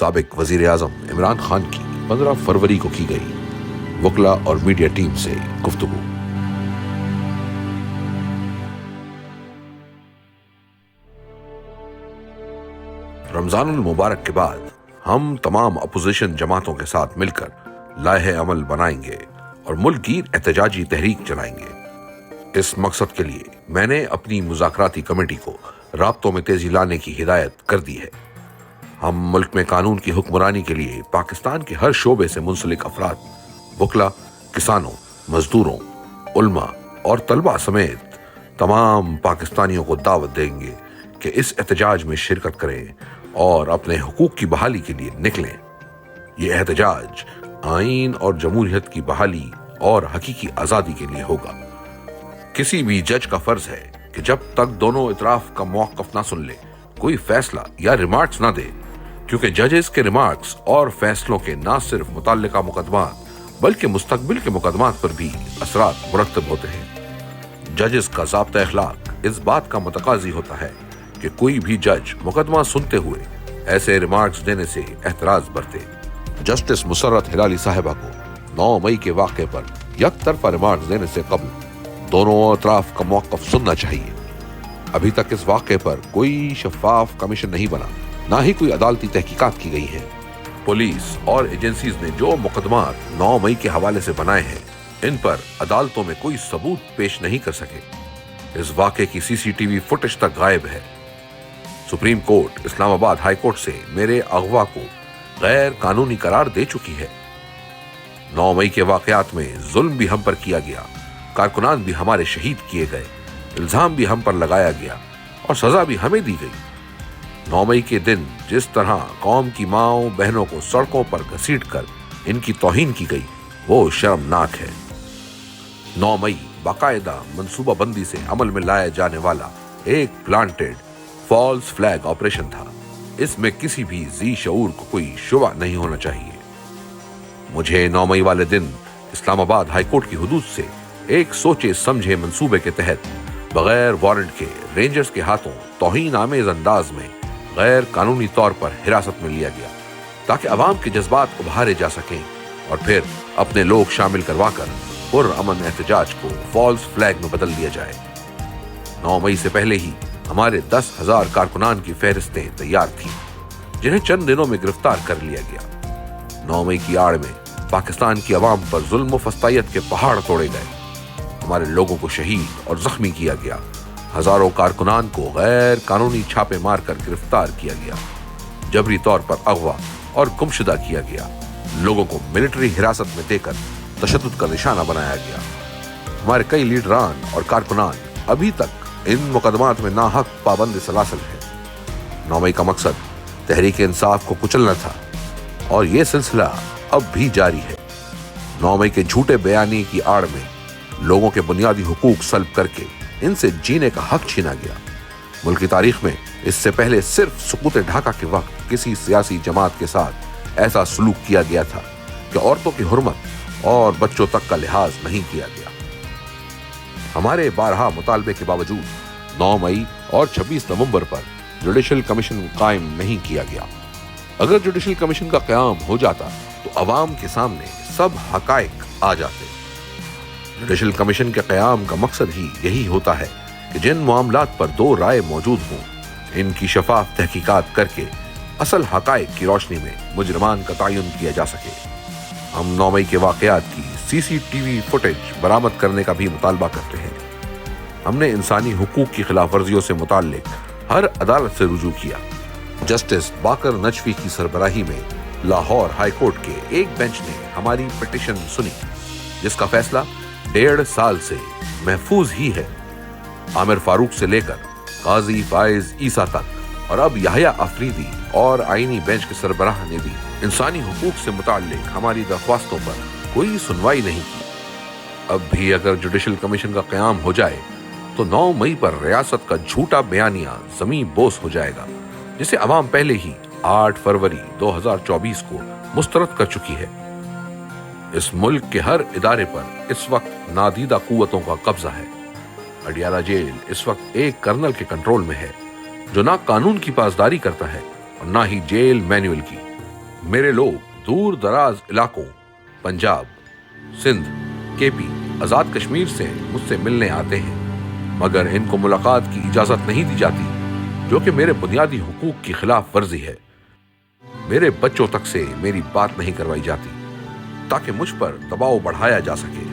سابق وزیر اعظم عمران خان کی 15 فروری کو کی گئی وکلا اور میڈیا ٹیم سے گفتگو۔ رمضان المبارک کے بعد ہم تمام اپوزیشن جماعتوں کے ساتھ مل کر لائحہ عمل بنائیں گے اور ملک گیر احتجاجی تحریک چلائیں گے۔ اس مقصد کے لیے میں نے اپنی مذاکراتی کمیٹی کو رابطوں میں تیزی لانے کی ہدایت کر دی ہے۔ ہم ملک میں قانون کی حکمرانی کے لیے پاکستان کے ہر شعبے سے منسلک افراد، وکلا، کسانوں، مزدوروں، علماء اور طلباء سمیت تمام پاکستانیوں کو دعوت دیں گے کہ اس احتجاج میں شرکت کریں اور اپنے حقوق کی بحالی کے لیے نکلیں۔ یہ احتجاج آئین اور جمہوریت کی بحالی اور حقیقی آزادی کے لیے ہوگا۔ کسی بھی جج کا فرض ہے کہ جب تک دونوں اطراف کا موقف نہ سن لے کوئی فیصلہ یا ریمارکس نہ دے، کیونکہ ججز کے ریمارکس اور فیصلوں کے نہ صرف متعلقہ مقدمات بلکہ مستقبل کے مقدمات پر بھی اثرات مرتب ہوتے ہیں۔ ججز کا ضابطہ اخلاق اس بات کا متقاضی ہوتا ہے کہ کوئی بھی جج مقدمہ سنتے ہوئے ایسے ریمارکس دینے سے احتراز برتے۔ جسٹس مسرت ہلالی صاحبہ کو 9 مئی کے واقعے پر یک طرفہ ریمارکس دینے سے قبل دونوں اطراف کا موقف سننا چاہیے۔ ابھی تک اس واقعے پر کوئی شفاف کمیشن نہیں بنا، نہ ہی کوئی عدالتی تحقیقات کی گئی ہیں۔ پولیس اور ایجنسیز نے جو مقدمات 9 مئی کے حوالے سے بنائے ہیں، ان پر عدالتوں میں کوئی ثبوت پیش نہیں کر سکے۔ اس واقعے کی CCTV فوٹیج تک غائب ہے۔ سپریم کورٹ اسلام آباد ہائی کورٹ سے میرے اغوا کو غیر قانونی قرار دے چکی ہے۔ 9 مئی کے واقعات میں ظلم بھی ہم پر کیا گیا، کارکنان بھی ہمارے شہید کیے گئے، الزام بھی ہم پر لگایا گیا اور سزا بھی ہمیں دی گئی۔ 9 مئی کے دن جس طرح قوم کی ماؤں بہنوں کو سڑکوں پر گھسیٹ کر ان کی توہین کی گئی، وہ شرمناک ہے۔ 9 مئی باقاعدہ منصوبہ بندی سے عمل میں لایا جانے والا ایک پلانٹڈ فالس فلیگ آپریشن تھا۔ اس میں کسی بھی ذی شعور کو کوئی شبہ نہیں ہونا چاہیے۔ مجھے 9 مئی والے دن اسلام آباد ہائی کورٹ کی حدود سے ایک سوچے سمجھے منصوبے کے تحت بغیر وارنٹ کے رینجرز کے ہاتھوں توہین آمیز انداز میں غیر قانونی طور پر حراست میں لیا گیا تاکہ عوام کے جذبات ابھارے جا سکیں اور پھر اپنے لوگ شامل کروا کر پرامن احتجاج کو فالس فلیگ میں بدل دیا جائے۔ 9 مئی سے پہلے ہی ہمارے 10,000 کارکنان کی فہرستیں تیار تھیں جنہیں چند دنوں میں گرفتار کر لیا گیا۔ 9 مئی کی آڑ میں پاکستان کی عوام پر ظلم و فسطائیت کے پہاڑ توڑے گئے، ہمارے لوگوں کو شہید اور زخمی کیا گیا، ہزاروں کارکنان کو غیر قانونی چھاپے مار کر گرفتار کیا گیا، جبری طور پر اغوا اور گمشدہ کیا گیا، لوگوں کو ملٹری حراست میں دے کر تشدد کا نشانہ بنایا گیا۔ ہمارے کئی لیڈران اور کارکنان ابھی تک ان مقدمات میں ناحق پابند سلاسل ہیں۔ 9 مئی کا مقصد تحریک انصاف کو کچلنا تھا اور یہ سلسلہ اب بھی جاری ہے۔ 9 مئی کے جھوٹے بیانی کی آڑ میں لوگوں کے بنیادی حقوق سلب کر کے ان سے جینے کا حق چھینا گیا۔ ملک کی تاریخ میں اس سے پہلے صرف سقوط ڈھاکہ کے وقت کسی سیاسی جماعت کے ساتھ ایسا سلوک کیا گیا تھا کہ عورتوں کی حرمت اور بچوں تک کا لحاظ نہیں کیا گیا۔ ہمارے بارہا مطالبے کے باوجود 9 مئی اور 26 نومبر پر جوڈیشل کمیشن قائم نہیں کیا گیا۔ اگر جوڈیشل کمیشن کا قیام ہو جاتا تو عوام کے سامنے سب حقائق آ جاتے۔ جوڈیشل کمیشن کے قیام کا مقصد ہی یہی ہوتا ہے کہ جن معاملات پر 2 رائے موجود ہوں، ان کی شفاف تحقیقات کر کے اصل حقائق کی روشنی میں مجرمان کا تعین کیا جا سکے۔ ہم 9 مئی کے واقعات کی CCTV فوٹیج برآمد کرنے کا بھی مطالبہ کرتے ہیں۔ ہم نے انسانی حقوق کی خلاف ورزیوں سے متعلق ہر عدالت سے رجوع کیا۔ جسٹس باقر نجفی کی سربراہی میں لاہور ہائی کورٹ کے ایک بینچ نے ہماری پٹیشن سنی، جس کا فیصلہ 1.5 سال سے محفوظ ہی ہے۔ عامر فاروق سے لے کر قاضی فائز عیسیٰ تک اور اب یحییٰ آفریدی اور آئینی بینچ کے سربراہ نے بھی انسانی حقوق سے متعلق ہماری درخواستوں پر کوئی سنوائی نہیں کی۔ اب بھی اگر جوڈیشل کمیشن کا قیام ہو جائے تو 9 مئی پر ریاست کا جھوٹا بیانیہ زمین بوس ہو جائے گا، جسے عوام پہلے ہی 8 فروری 2024 کو مسترد کر چکی ہے۔ اس ملک کے ہر ادارے پر اس وقت نادیدہ قوتوں کا قبضہ ہے۔ اڈیالہ جیل اس وقت ایک کرنل کے کنٹرول میں ہے جو نہ قانون کی پاسداری کرتا ہے اور نہ ہی جیل مینول کی۔ میرے لوگ دور دراز علاقوں پنجاب، سندھ، کے پی، آزاد کشمیر سے مجھ سے ملنے آتے ہیں، مگر ان کو ملاقات کی اجازت نہیں دی جاتی، جو کہ میرے بنیادی حقوق کی خلاف ورزی ہے۔ میرے بچوں تک سے میری بات نہیں کروائی جاتی تاکہ مجھ پر دباؤ بڑھایا جا سکے۔